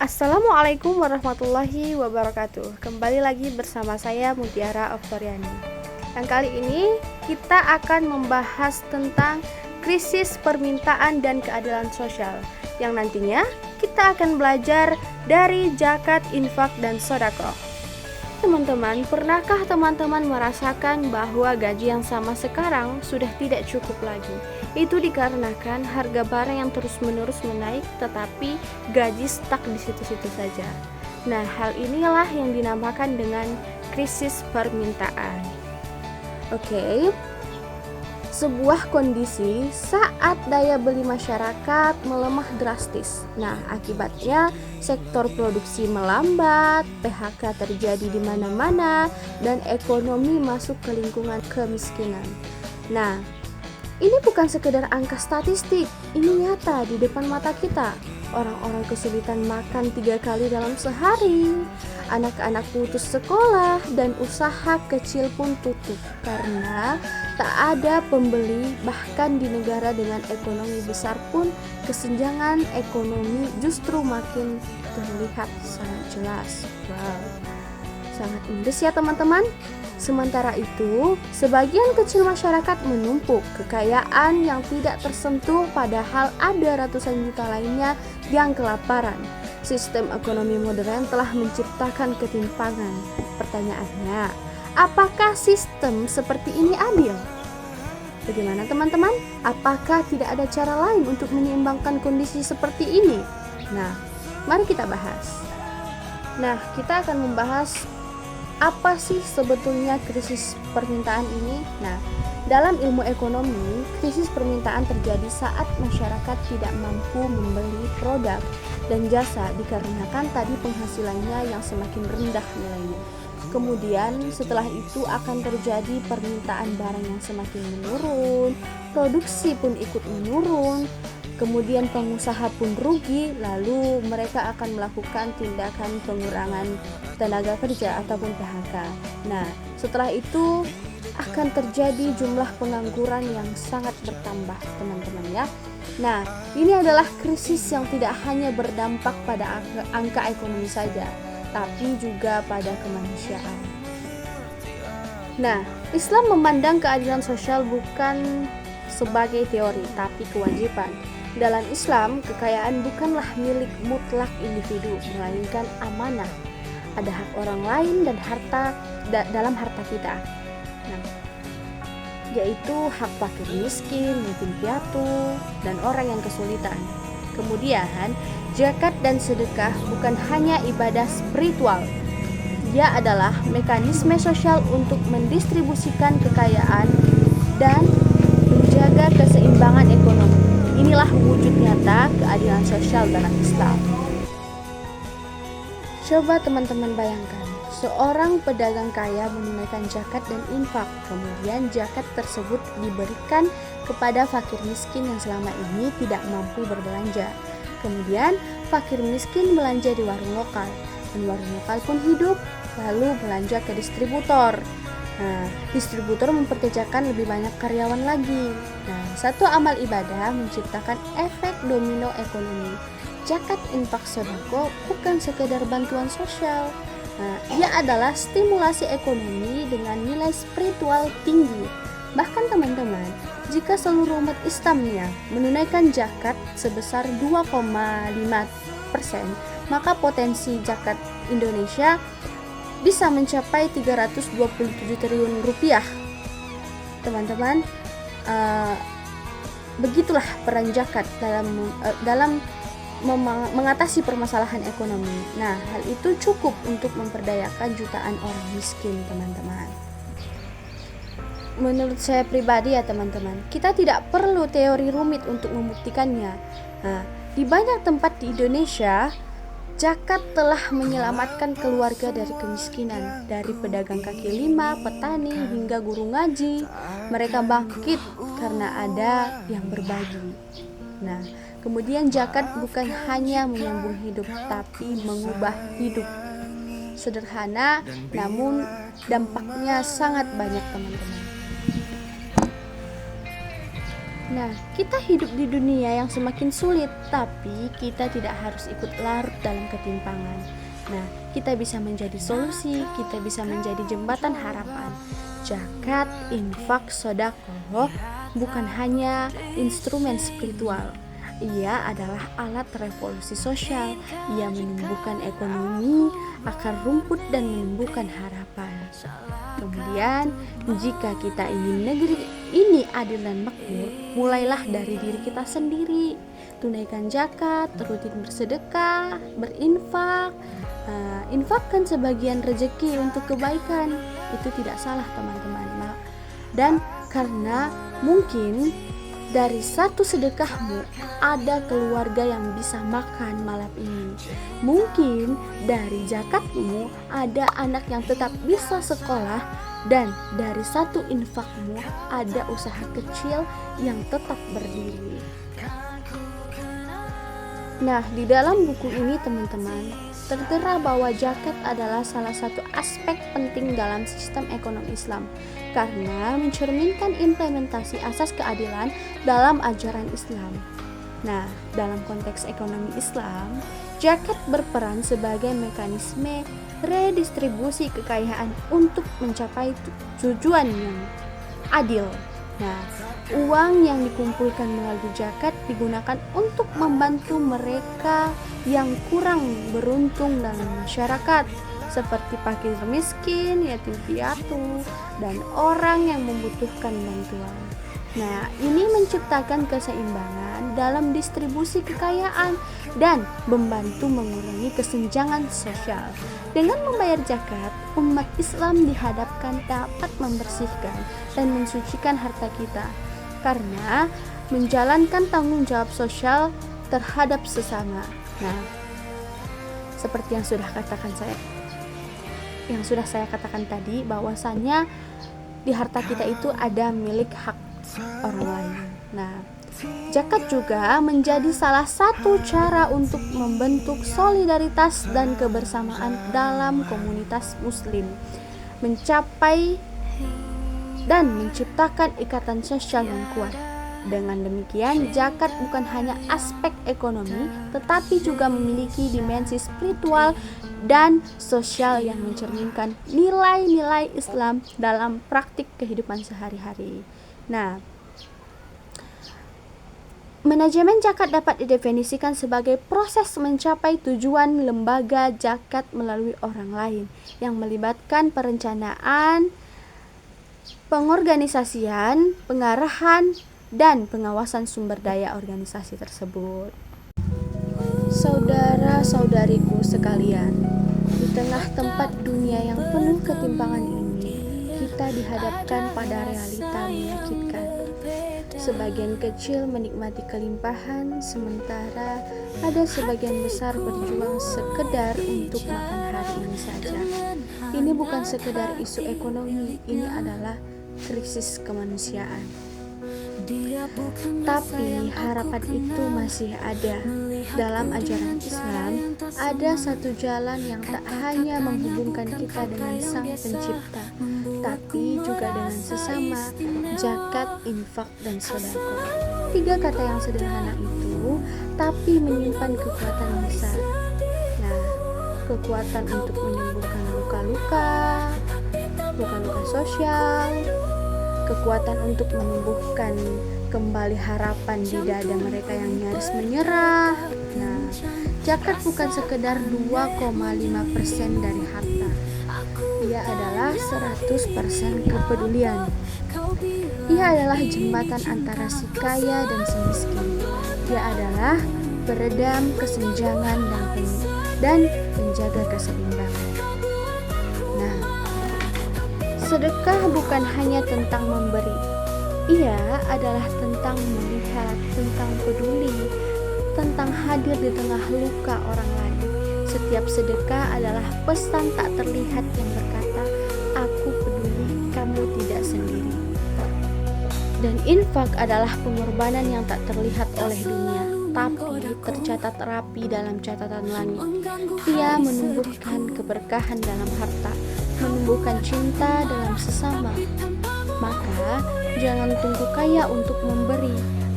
Assalamualaikum warahmatullahi wabarakatuh. Kembali lagi bersama saya Mutiara Oktoriani. Yang kali ini kita akan membahas tentang krisis permintaan dan keadilan sosial, yang nantinya kita akan belajar dari zakat, infak, dan sedekah. Teman-teman, pernahkah teman-teman merasakan bahwa gaji yang sama sekarang sudah tidak cukup lagi? Itu dikarenakan harga barang yang terus-menerus menaik, tetapi gaji stuck di situ-situ saja. Nah, hal inilah yang dinamakan dengan krisis permintaan. Oke. Sebuah kondisi saat daya beli masyarakat melemah drastis. Nah, akibatnya sektor produksi melambat, PHK terjadi di mana-mana, dan ekonomi masuk ke lingkungan kemiskinan. Nah, ini bukan sekedar angka statistik, ini nyata di depan mata kita. Orang-orang kesulitan makan 3 kali dalam sehari, anak-anak putus sekolah, dan usaha kecil pun tutup karena tak ada pembeli. Bahkan di negara dengan ekonomi besar pun kesenjangan ekonomi justru makin terlihat sangat jelas. Wow, sangat miris ya teman-teman. Sementara itu, sebagian kecil masyarakat menumpuk kekayaan yang tidak tersentuh, padahal ada ratusan juta lainnya yang kelaparan. Sistem ekonomi modern telah menciptakan ketimpangan. Pertanyaannya, apakah sistem seperti ini adil? Bagaimana teman-teman? Apakah tidak ada cara lain untuk menyeimbangkan kondisi seperti ini? Nah, mari kita bahas. Nah, kita akan membahas apa sih sebetulnya krisis permintaan ini? Nah, dalam ilmu ekonomi, krisis permintaan terjadi saat masyarakat tidak mampu membeli produk dan jasa dikarenakan tadi penghasilannya yang semakin rendah nilainya. Kemudian setelah itu akan terjadi permintaan barang yang semakin menurun, produksi pun ikut menurun, kemudian pengusaha pun rugi, lalu mereka akan melakukan tindakan pengurangan tenaga kerja ataupun PHK. Nah, setelah itu akan terjadi jumlah pengangguran yang sangat bertambah, teman-teman ya. Nah, ini adalah krisis yang tidak hanya berdampak pada angka ekonomi saja, tapi juga pada kemanusiaan. Nah, Islam memandang keadilan sosial bukan sebagai teori, tapi kewajiban. Dalam Islam, kekayaan bukanlah milik mutlak individu, melainkan amanah. Ada hak orang lain dan dalam harta kita. Nah, yaitu hak fakir miskin, yatim piatu, dan orang yang kesulitan. Kemudian, zakat dan sedekah bukan hanya ibadah spiritual. Dia adalah mekanisme sosial untuk mendistribusikan kekayaan dan menjaga keseimbangan ekonomi. Inilah wujud nyata keadilan sosial dalam Islam. Coba teman-teman bayangkan, seorang pedagang kaya menunaikan zakat dan infak, kemudian zakat tersebut diberikan kepada fakir miskin yang selama ini tidak mampu berbelanja. Kemudian fakir miskin belanja di warung lokal, dan warung lokal pun hidup, lalu belanja ke distributor. Nah, distributor memperkerjakan lebih banyak karyawan lagi. Nah, satu amal ibadah menciptakan efek domino ekonomi. Zakat, infak, sedekah bukan sekedar bantuan sosial. Nah, ia adalah stimulasi ekonomi dengan nilai spiritual tinggi. Bahkan teman-teman, jika seluruh umat Islamnya menunaikan zakat sebesar 2,5%, maka potensi zakat Indonesia bisa mencapai 327 triliun rupiah. Teman-teman, begitulah peran zakat dalam mengatasi permasalahan ekonomi. Nah, hal itu cukup untuk memperdayakan jutaan orang miskin, teman-teman. Menurut saya pribadi ya teman-teman, kita tidak perlu teori rumit untuk membuktikannya. Nah, di banyak tempat di Indonesia, zakat telah menyelamatkan keluarga dari kemiskinan, dari pedagang kaki lima, petani, hingga guru ngaji. Mereka bangkit karena ada yang berbagi. Nah, kemudian zakat bukan hanya menyambung hidup, tapi mengubah hidup. Sederhana, namun dampaknya sangat banyak teman-teman. Nah, kita hidup di dunia yang semakin sulit, tapi kita tidak harus ikut larut dalam ketimpangan. Nah, kita bisa menjadi solusi, kita bisa menjadi jembatan harapan. Zakat, infak, sedekah bukan hanya instrumen spiritual. Ia adalah alat revolusi sosial. Ia menumbuhkan ekonomi, akar rumput, dan menumbuhkan harapan. Kemudian, jika kita ingin negeri ini adil dan makmur, mulailah dari diri kita sendiri. Tunaikan zakat, rutin bersedekah, berinfak. Infakkan sebagian rezeki untuk kebaikan. Itu tidak salah, teman-teman. Dan karena mungkin dari satu sedekahmu ada keluarga yang bisa makan malam ini. Mungkin dari zakatmu ada anak yang tetap bisa sekolah, dan dari satu infakmu ada usaha kecil yang tetap berdiri. Nah, di dalam buku ini teman-teman, tertera bahwa zakat adalah salah satu aspek penting dalam sistem ekonomi Islam karena mencerminkan implementasi asas keadilan dalam ajaran Islam. Nah, dalam konteks ekonomi Islam, zakat berperan sebagai mekanisme redistribusi kekayaan untuk mencapai tujuan yang adil. Nah, uang yang dikumpulkan melalui zakat digunakan untuk membantu mereka yang kurang beruntung dalam masyarakat, seperti fakir miskin, yatim piatu, dan orang yang membutuhkan bantuan. Nah, ini menciptakan keseimbangan dalam distribusi kekayaan dan membantu mengurangi kesenjangan sosial. Dengan membayar zakat, umat Islam dihadapkan dapat membersihkan dan mensucikan harta kita karena menjalankan tanggung jawab sosial terhadap sesama. Nah, seperti yang sudah saya katakan tadi, bahwasannya di harta kita itu ada milik hak orang lain. Nah, zakat juga menjadi salah satu cara untuk membentuk solidaritas dan kebersamaan dalam komunitas muslim, mencapai dan menciptakan ikatan sosial yang kuat. Dengan demikian, zakat bukan hanya aspek ekonomi, tetapi juga memiliki dimensi spiritual dan sosial yang mencerminkan nilai-nilai Islam dalam praktik kehidupan sehari-hari. Nah, manajemen zakat dapat didefinisikan sebagai proses mencapai tujuan lembaga zakat melalui orang lain yang melibatkan perencanaan, pengorganisasian, pengarahan, dan pengawasan sumber daya organisasi tersebut. Saudara-saudariku sekalian, di tengah tempat dunia yang penuh ketimpangan ini, kita dihadapkan pada realita menyakitkan. Sebagian kecil menikmati kelimpahan, sementara ada sebagian besar berjuang sekedar untuk makan hari ini saja. Ini bukan sekedar isu ekonomi, ini adalah krisis kemanusiaan. Tapi harapan itu masih ada. Dalam ajaran Islam, ada satu jalan yang tak hanya menghubungkan kita dengan Sang Pencipta, tapi juga dengan sesama, zakat, infak, dan sedekah. 3 kata yang sederhana itu, tapi menyimpan kekuatan besar. Nah, kekuatan untuk menyembuhkan luka-luka sosial, kekuatan untuk menumbuhkan kembali harapan di dada mereka yang nyaris menyerah. Nah, zakat bukan sekedar 2,5% dari harta. Ia adalah 100% kepedulian. Ia adalah jembatan antara si kaya dan si miskin. Ia adalah peredam kesenjangan dan menjaga keseimbangan. Nah, sedekah bukan hanya tentang memberi. Ia adalah tentang melihat, tentang peduli, tentang hadir di tengah luka orang lain. Setiap sedekah adalah pesan tak terlihat yang berkata, "Aku peduli, kamu tidak sendiri." Dan infak adalah pengorbanan yang tak terlihat oleh dunia, tapi tercatat rapi dalam catatan langit. Ia menumbuhkan keberkahan dalam harta, menumbuhkan cinta dalam sesama. Maka jangan tunggu kaya untuk memberi,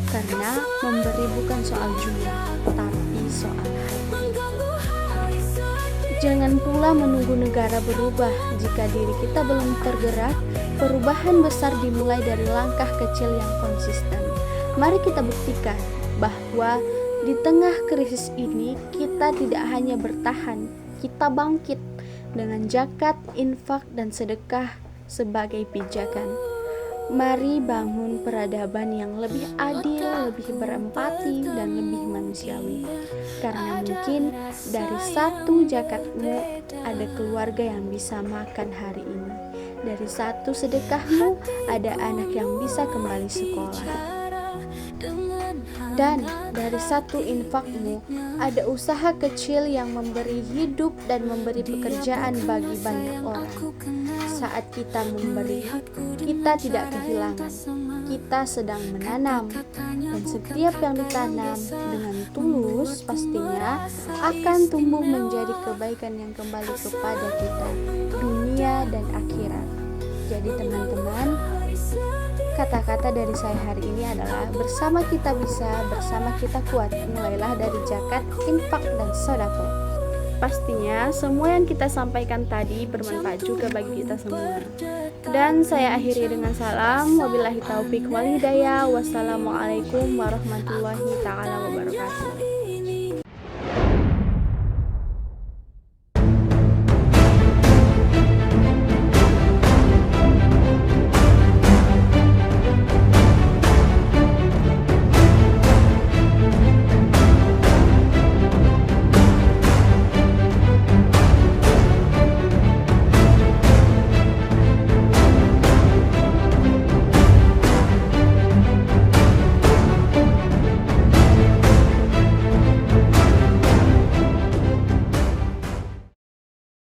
karena memberi bukan soal jumlah, tapi soal hati. Jangan pula menunggu negara berubah jika diri kita belum tergerak. Perubahan besar dimulai dari langkah kecil yang konsisten. Mari kita buktikan bahwa di tengah krisis ini kita tidak hanya bertahan, kita bangkit dengan zakat, infak, dan sedekah sebagai pijakan. Mari bangun peradaban yang lebih adil, lebih berempati, dan lebih manusiawi. Karena mungkin dari satu zakatmu ada keluarga yang bisa makan hari ini. Dari satu sedekahmu ada anak yang bisa kembali sekolah. Dan dari satu infakmu ada usaha kecil yang memberi hidup dan memberi pekerjaan bagi banyak orang. Saat kita memberi, kita tidak kehilangan. Kita sedang menanam, dan setiap yang ditanam dengan tulus pastinya akan tumbuh menjadi kebaikan yang kembali kepada kita, dunia dan akhirat. Jadi teman-teman, kata-kata dari saya hari ini adalah bersama kita bisa, bersama kita kuat. Mulailah dari zakat, infak, dan sedekah. Pastinya semua yang kita sampaikan tadi bermanfaat juga bagi kita semua. Dan saya akhiri dengan salam. Wabillahi taufik wal hidayah. Wassalamualaikum warahmatullahi taala wabarakatuh.